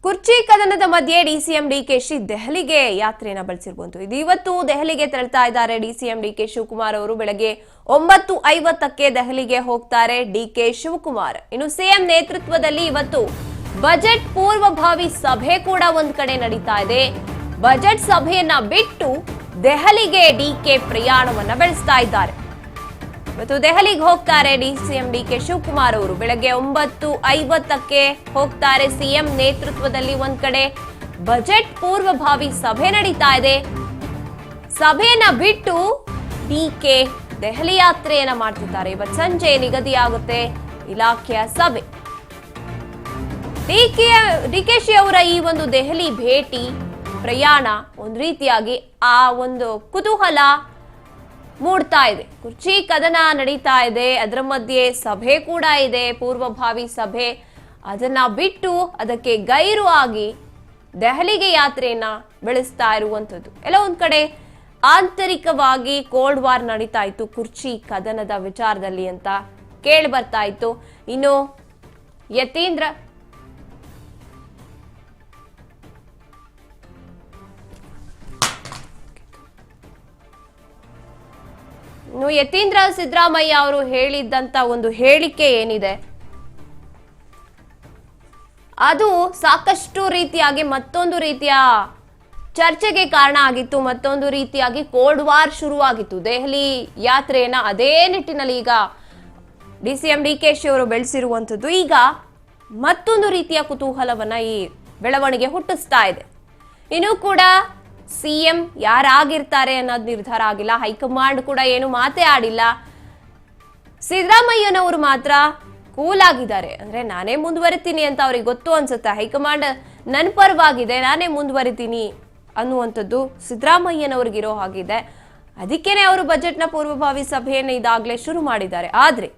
ಕುರ್ಚಿ ಕದನದ ಮಧ್ಯೆ ಡಿಸಿಎಂ ಡಿಕೆಶಿ ದೆಹಲಿಗೆ ಯಾತ್ರೆಯನ್ನು ಬೆಳೆಸಿರುವಂತದ್ದು. ಇದು ಇವತ್ತು ದೆಹಲಿಗೆ ತೆರಳುತ್ತಾ ಇದ್ದಾರೆ ಡಿಸಿಎಂ ಡಿಕೆ ಶಿವಕುಮಾರ್ ಅವರು. ಬೆಳಗ್ಗೆ 9:50ಕ್ಕೆ ದೆಹಲಿಗೆ ಹೋಗ್ತಾರೆ ಡಿಕೆ ಶಿವಕುಮಾರ್. ಇನ್ನು ಸಿಎಂ ನೇತೃತ್ವದಲ್ಲಿ ಇವತ್ತು ಬಜೆಟ್ ಪೂರ್ವಭಾವಿ ಸಭೆ ಕೂಡ ಒಂದ್ ಕಡೆ ನಡೀತಾ ಇದೆ. ಬಜೆಟ್ ಸಭೆಯನ್ನ ಬಿಟ್ಟು ದೆಹಲಿಗೆ ಡಿಕೆ ಪ್ರಯಾಣವನ್ನ ಬೆಳೆಸ್ತಾ ಇದ್ದಾರೆ. ಇವತ್ತು ದೆಹಲಿಗೆ ಹೋಗ್ತಾರೆ ಡಿಸಿಎಂ ಡಿಕೆ ಶಿವಕುಮಾರ್ ಅವರು. ಬೆಳಗ್ಗೆ 9:50ಕ್ಕೆ ಹೋಗ್ತಾರೆ. ಸಿಎಂ ನೇತೃತ್ವದಲ್ಲಿ ಒಂದ್ ಕಡೆ ಬಜೆಟ್ ಪೂರ್ವಭಾವಿ ಸಭೆ ನಡೀತಾ ಇದೆ. ಸಭೆಯನ್ನ ಬಿಟ್ಟು ಡಿಕೆ ದೆಹಲಿ ಯಾತ್ರೆಯನ್ನ ಮಾಡ್ತಿದ್ದಾರೆ. ಇವತ್ತು ಸಂಜೆ ನಿಗದಿಯಾಗುತ್ತೆ ಇಲಾಖೆಯ ಸಭೆ. ಡಿಕೆಶಿ ಅವರ ಈ ಒಂದು ದೆಹಲಿ ಭೇಟಿ ಪ್ರಯಾಣ ಒಂದ್ ರೀತಿಯಾಗಿ ಆ ಒಂದು ಕುತೂಹಲ ಮೂಡ್ತಾ ಇದೆ. ಕುರ್ಚಿ ಕದನ ನಡೀತಾ ಇದೆ, ಅದರ ಮಧ್ಯೆ ಸಭೆ ಕೂಡ ಇದೆ, ಪೂರ್ವಭಾವಿ ಸಭೆ. ಅದನ್ನ ಬಿಟ್ಟು ಅದಕ್ಕೆ ಗೈರು ಆಗಿ ದೆಹಲಿಗೆ ಯಾತ್ರೆಯನ್ನ ಬೆಳೆಸ್ತಾ ಇರುವಂತದ್ದು. ಎಲ್ಲ ಒಂದ್ ಕಡೆ ಆಂತರಿಕವಾಗಿ ಕೋಲ್ಡ್ ವಾರ್ ನಡೀತಾ ಇತ್ತು ಕುರ್ಚಿ ಕದನದ ವಿಚಾರದಲ್ಲಿ ಅಂತ ಕೇಳಿ ಬರ್ತಾ ಇತ್ತು. ಇನ್ನು ಯತೀಂದ್ರ ಸಿದ್ದರಾಮಯ್ಯ ಅವರು ಹೇಳಿದ್ದಂತ ಒಂದು ಹೇಳಿಕೆ ಏನಿದೆ ಅದು ಸಾಕಷ್ಟು ರೀತಿಯಾಗಿ ಮತ್ತೊಂದು ರೀತಿಯ ಚರ್ಚೆಗೆ ಕಾರಣ ಆಗಿತ್ತು. ಮತ್ತೊಂದು ರೀತಿಯಾಗಿ ಕೋಲ್ಡ್ ವಾರ್ ಶುರುವಾಗಿತ್ತು. ದೆಹಲಿ ಯಾತ್ರೆಯನ್ನ ಅದೇ ನಿಟ್ಟಿನಲ್ಲಿ ಈಗ ಡಿಸಿಎಂ ಡಿಕೆಶಿ ಅವರು ಬೆಳೆಸಿರುವಂಥದ್ದು ಈಗ ಮತ್ತೊಂದು ರೀತಿಯ ಕುತೂಹಲವನ್ನ ಈ ಬೆಳವಣಿಗೆ ಹುಟ್ಟಿಸ್ತಾ ಇದೆ. ಇನ್ನೂ ಕೂಡ ಸಿಎಂ ಯಾರಾಗಿರ್ತಾರೆ ಅನ್ನೋದು ನಿರ್ಧಾರ ಆಗಿಲ್ಲ. ಹೈಕಮಾಂಡ್ ಕೂಡ ಏನು ಮಾತೇ ಆಡಿಲ್ಲ. ಸಿದ್ದರಾಮಯ್ಯನವರು ಮಾತ್ರ ಕೂಲ್ ಆಗಿದ್ದಾರೆ. ಅಂದ್ರೆ ನಾನೇ ಮುಂದುವರಿತೀನಿ ಅಂತ ಅವ್ರಿಗೆ ಗೊತ್ತು ಅನ್ಸುತ್ತೆ. ಹೈಕಮಾಂಡ್ ನನ್ನ ಪರವಾಗಿದೆ, ನಾನೇ ಮುಂದುವರಿತೀನಿ ಅನ್ನುವಂಥದ್ದು ಸಿದ್ದರಾಮಯ್ಯನವ್ರಿಗಿರೋ ಹಾಗಿದೆ. ಅದಕ್ಕೇನೆ ಅವರು ಬಜೆಟ್ನ ಪೂರ್ವಭಾವಿ ಸಭೆಯನ್ನು ಇದಾಗಲೇ ಶುರು ಮಾಡಿದ್ದಾರೆ. ಆದ್ರೆ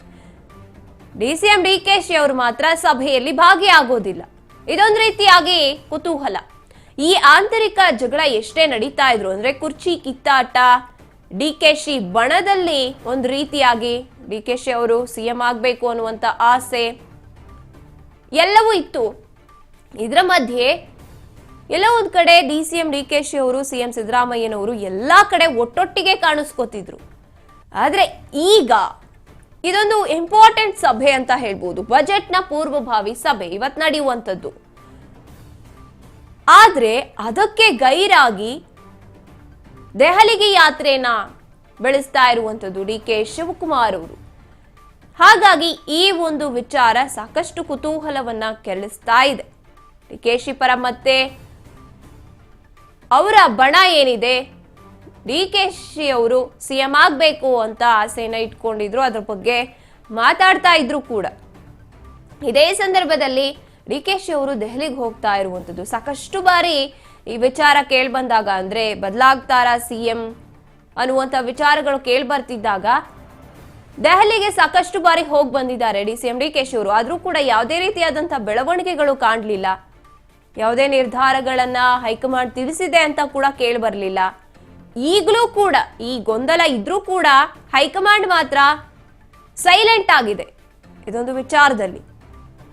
ಡಿಸಿಎಂ ಡಿಕೆಶಿ ಅವರು ಮಾತ್ರ ಸಭೆಯಲ್ಲಿ ಭಾಗಿಯಾಗೋದಿಲ್ಲ. ಇದೊಂದು ರೀತಿಯಾಗಿ ಕುತೂಹಲ. ಈ ಆಂತರಿಕ ಜಗಳ ಎಷ್ಟೇ ನಡೀತಾ ಇದ್ರು ಅಂದ್ರೆ ಕುರ್ಚಿ ಕಿತ್ತಾಟ, ಡಿಕೆಶಿ ಬಣದಲ್ಲಿ ಒಂದು ರೀತಿಯಾಗಿ ಡಿಕೆಶಿ ಅವರು ಸಿಎಂ ಆಗ್ಬೇಕು ಅನ್ನುವಂತ ಆಸೆ ಎಲ್ಲವೂ ಇತ್ತು. ಇದರ ಮಧ್ಯೆ ಎಲ್ಲ ಒಂದ್ ಕಡೆ ಡಿಸಿಎಂ ಡಿಕೆಶಿ ಅವರು ಸಿಎಂ ಸಿದ್ದರಾಮಯ್ಯನವರು ಎಲ್ಲಾ ಕಡೆ ಒಟ್ಟೊಟ್ಟಿಗೆ ಕಾಣಿಸ್ಕೊತಿದ್ರು. ಆದ್ರೆ ಈಗ ಇದೊಂದು ಇಂಪಾರ್ಟೆಂಟ್ ಸಭೆ ಅಂತ ಹೇಳ್ಬೋದು. ಬಜೆಟ್ನ ಪೂರ್ವಭಾವಿ ಸಭೆ ಇವತ್ತು ನಡೆಯುವಂಥದ್ದು. ಆದ್ರೆ ಅದಕ್ಕೆ ಗೈರಾಗಿ ದೆಹಲಿಗೆ ಯಾತ್ರೆನ ಬೆಳೆಸ್ತಾ ಇರುವಂಥದ್ದು ಡಿಕೆ ಶಿವಕುಮಾರ್ ಅವರು. ಹಾಗಾಗಿ ಈ ಒಂದು ವಿಚಾರ ಸಾಕಷ್ಟು ಕುತೂಹಲವನ್ನ ಕೆರಳಿಸ್ತಾ ಇದೆ. ಡಿಕೆಶಿ ಪರ ಮತ್ತೆ ಅವರ ಬಣ ಏನಿದೆ, ಡಿಕೆಶಿ ಅವರು ಸಿಎಂ ಆಗ್ಬೇಕು ಅಂತ ಆಸೆನ ಇಟ್ಕೊಂಡಿದ್ರು, ಅದ್ರ ಬಗ್ಗೆ ಮಾತಾಡ್ತಾ ಇದ್ರು ಕೂಡ. ಇದೇ ಸಂದರ್ಭದಲ್ಲಿ ಡಿಕೆಶಿ ಅವರು ದೆಹಲಿಗೆ ಹೋಗ್ತಾ ಇರುವಂತದ್ದು ಸಾಕಷ್ಟು ಬಾರಿ ಈ ವಿಚಾರ ಕೇಳ್ಬಂದಾಗ, ಅಂದ್ರೆ ಬದಲಾಗ್ತಾರ ಸಿಎಂ ಅನ್ನುವಂತ ವಿಚಾರಗಳು ಕೇಳ್ಬರ್ತಿದ್ದಾಗ ದೆಹಲಿಗೆ ಸಾಕಷ್ಟು ಬಾರಿ ಹೋಗಿ ಬಂದಿದ್ದಾರೆ ಡಿಸಿಎಂ ಡಿಕೆಶಿ ಅವರು. ಆದ್ರೂ ಕೂಡ ಯಾವುದೇ ರೀತಿಯಾದಂತಹ ಬೆಳವಣಿಗೆಗಳು ಕಾಣಲಿಲ್ಲ. ಯಾವುದೇ ನಿರ್ಧಾರಗಳನ್ನ ಹೈಕಮಾಂಡ್ ತಿಳಿಸಿದೆ ಅಂತ ಕೂಡ ಕೇಳಿ ಬರ್ಲಿಲ್ಲ. ಈಗಲೂ ಕೂಡ ಈ ಗೊಂದಲ ಇದ್ರೂ ಕೂಡ ಹೈಕಮಾಂಡ್ ಮಾತ್ರ ಸೈಲೆಂಟ್ ಆಗಿದೆ ಇದೊಂದು ವಿಚಾರದಲ್ಲಿ.